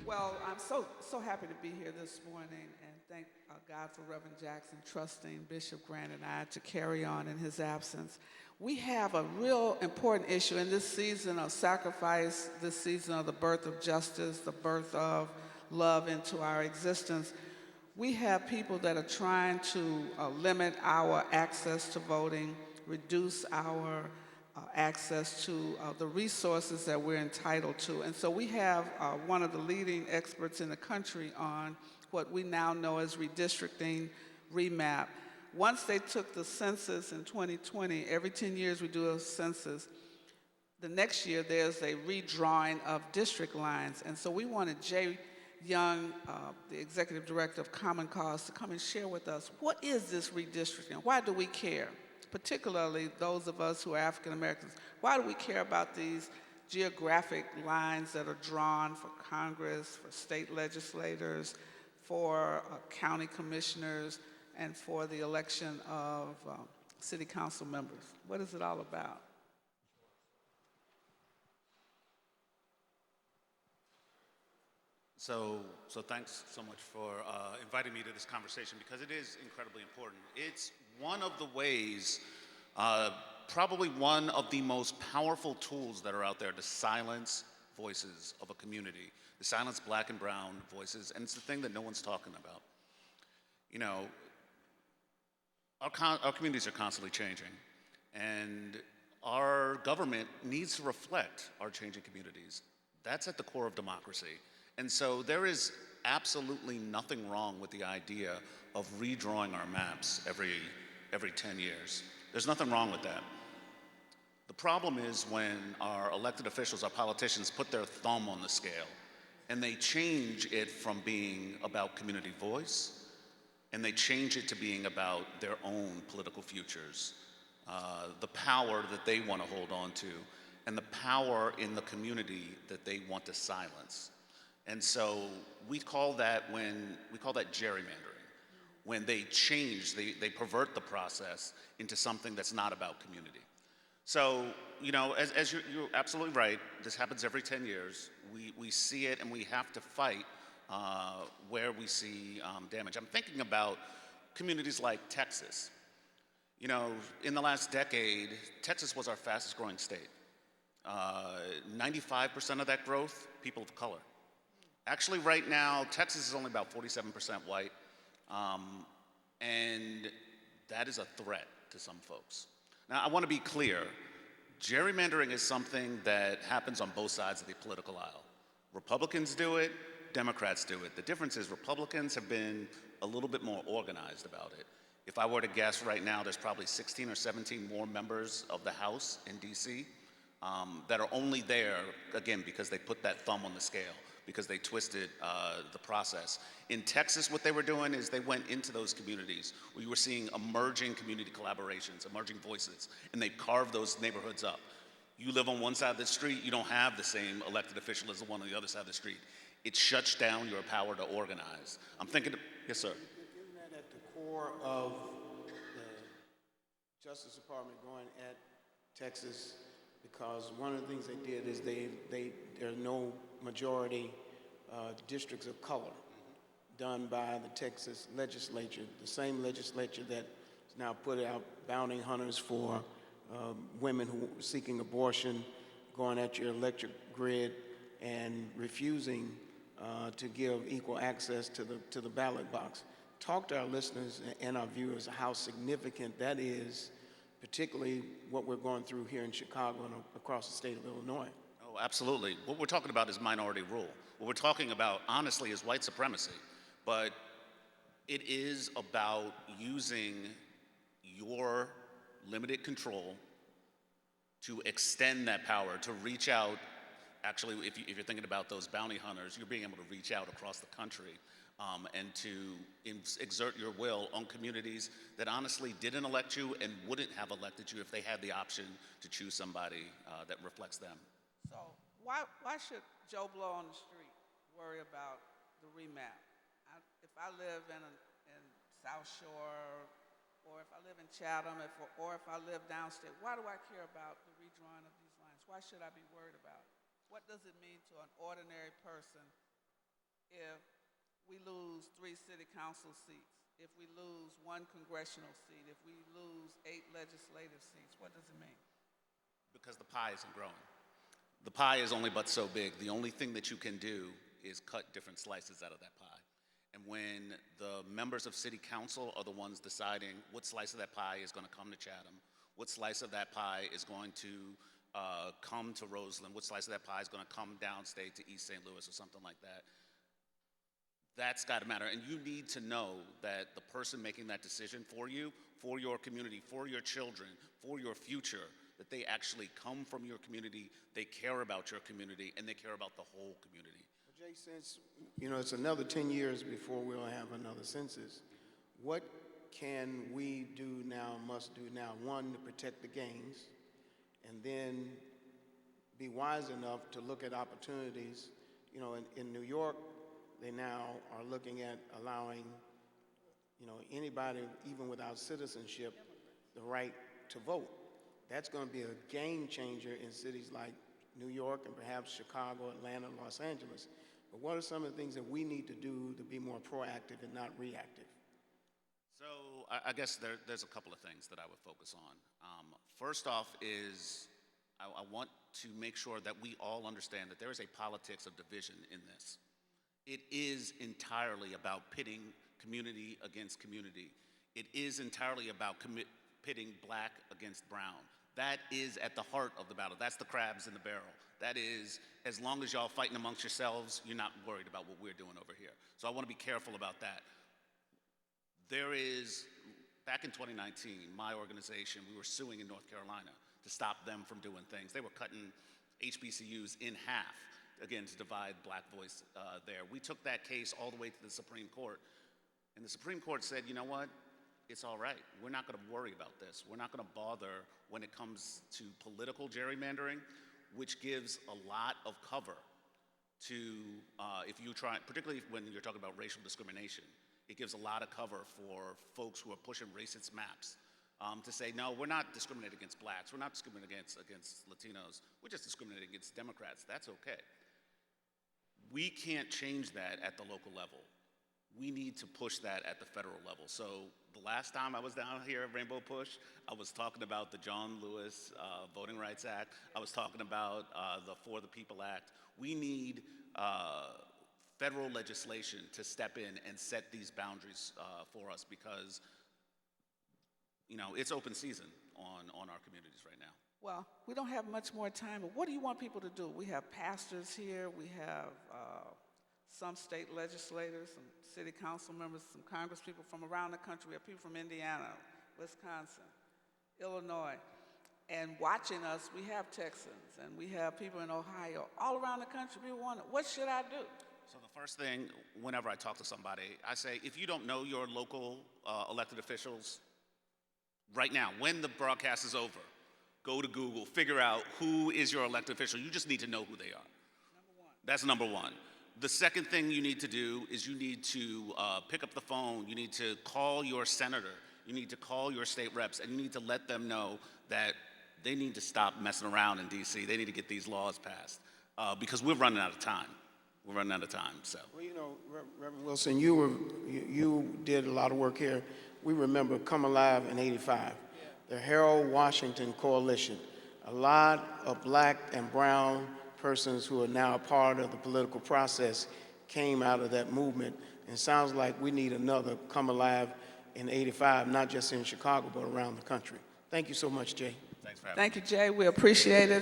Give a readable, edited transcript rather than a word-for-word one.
Well, I'm so happy to be here this morning and thank God for Reverend Jackson trusting Bishop Grant and I to carry on in his absence. We have a real important issue in this season of sacrifice, this season of the birth of justice, the birth of love into our existence. We have people that are trying to limit our access to voting, reduce our access to the resources that we're entitled to. And so we have one of the leading experts in the country on what we now know as redistricting, REMAP. Once they took the census in 2020, every 10 years we do a census. The next year there's a redrawing of district lines. And so we wanted Jay Young, the executive director of Common Cause, to come and share with us, what is this redistricting? Why do we care? Particularly those of us who are African Americans. Why do we care about these geographic lines that are drawn for Congress, for state legislators, for county commissioners, and for the election of city council members? What is it all about? So thanks so much for inviting me to this conversation because it is incredibly important. It's one of the ways, probably one of the most powerful tools that are out there to silence voices of a community, to silence black and brown voices, and it's the thing that no one's talking about. You know, our communities are constantly changing, and our government needs to reflect our changing communities. That's at the core of democracy. And so there is absolutely nothing wrong with the idea of redrawing our maps every 10 years. There's nothing wrong with that. The problem is when our elected officials, our politicians, put their thumb on the scale and they change it from being about community voice and they change it to being about their own political futures, the power that they want to hold on to, and the power in the community that they want to silence. And so we call that gerrymandering, when they change, they pervert the process into something that's not about community. So, you know, as you're absolutely right, this happens every 10 years. We see it and we have to fight where we see damage. I'm thinking about communities like Texas. You know, in the last decade, Texas was our fastest growing state. 95% of that growth, people of color. Actually, right now, Texas is only about 47% white, and that is a threat to some folks. Now, I want to be clear. Gerrymandering is something that happens on both sides of the political aisle. Republicans do it, Democrats do it. The difference is Republicans have been a little bit more organized about it. If I were to guess right now, there's probably 16 or 17 more members of the House in DC that are only there, again, because they put that thumb on the scale, because they twisted the process. In Texas, what they were doing is they went into those communities where you were seeing emerging community collaborations, emerging voices, and they carved those neighborhoods up. You live on one side of the street, you don't have the same elected official as the one on the other side of the street. It shuts down your power to organize. I'm thinking, yes, sir. Isn't that at the core of the Justice Department going at Texas? Because one of the things they did is there are no majority districts of color done by the Texas legislature, the same legislature that has now put out bounty hunters for women who are seeking abortion, going at your electric grid and refusing to give equal access to the ballot box. Talk to our listeners and our viewers how significant that is, particularly what we're going through here in Chicago and across the state of Illinois. Oh, absolutely. What we're talking about is minority rule. What we're talking about, honestly, is white supremacy. But it is about using your limited control to extend that power, to reach out. Actually, if you're thinking about those bounty hunters, you're being able to reach out across the country and to exert your will on communities that honestly didn't elect you and wouldn't have elected you if they had the option to choose somebody that reflects them. So why should Joe Blow on the street worry about the REMAP? If I live in South Shore, or if I live in Chatham, or if I live downstate, why do I care about the redrawing of these lines? Why should I be worried about it? What does it mean to an ordinary person if we lose 3 city council seats, if we lose 1 congressional seat, if we lose 8 legislative seats? What does it mean? Because the pie isn't growing. The pie is only but so big. The only thing that you can do is cut different slices out of that pie. And when the members of city council are the ones deciding what slice of that pie is going to come to Chatham, what slice of that pie is going to come to Roseland, what slice of that pie is going to come downstate to East St. Louis or something like that, that's got to matter. And you need to know that the person making that decision for you, for your community, for your children, for your future, that they actually come from your community, they care about your community, and they care about the whole community. Well, Jay, since, it's another 10 years before we'll have another census, what can we do now, must do now? One, to protect the gains, and then be wise enough to look at opportunities. In New York, they now are looking at allowing, anybody, even without citizenship, the right to vote. That's going to be a game changer in cities like New York and perhaps Chicago, Atlanta, Los Angeles. But what are some of the things that we need to do to be more proactive and not reactive? So I guess there's a couple of things that I would focus on. First off is I want to make sure that we all understand that there is a politics of division in this. It is entirely about pitting community against community. It is entirely about pitting black against brown. That is at the heart of the battle. That's the crabs in the barrel. That is, as long as y'all fighting amongst yourselves, you're not worried about what we're doing over here. So I want to be careful about that. There is, back in 2019, my organization, we were suing in North Carolina to stop them from doing things. They were cutting HBCUs in half, again, to divide black voice there. We took that case all the way to the Supreme Court, and the Supreme Court said, you know what? It's all right. We're not going to worry about this. We're not going to bother when it comes to political gerrymandering, which gives a lot of cover to, if you try, particularly when you're talking about racial discrimination, it gives a lot of cover for folks who are pushing racist maps to say, no, we're not discriminating against blacks. We're not discriminating against Latinos. We're just discriminating against Democrats. That's okay. We can't change that at the local level. We need to push that at the federal level. So the last time I was down here at Rainbow Push, I was talking about the John Lewis Voting Rights Act. I was talking about the For the People Act. We need federal legislation to step in and set these boundaries for us because, it's open season on our communities right now. Well, we don't have much more time, but what do you want people to do? We have pastors here, we have some state legislators, some city council members, some congress people from around the country. We have people from Indiana, Wisconsin, Illinois. And watching us, we have Texans, and we have people in Ohio, all around the country. People want to, what should I do? So the first thing, whenever I talk to somebody, I say, if you don't know your local elected officials, right now, when the broadcast is over, go to Google, figure out who is your elected official. You just need to know who they are. Number one. That's number one. The second thing you need to do is you need to pick up the phone. You need to call your senator. You need to call your state reps, and you need to let them know that they need to stop messing around in D.C. They need to get these laws passed because we're running out of time. We're running out of time. So. Well, Reverend Wilson, you did a lot of work here. We remember Come Alive in '85, the Harold Washington Coalition. A lot of black and brown persons who are now a part of the political process came out of that movement. And it sounds like we need another Come Alive in '85, not just in Chicago, but around the country. Thank you so much, Jay. Thanks for having me. Thank you, Jay. We appreciate it.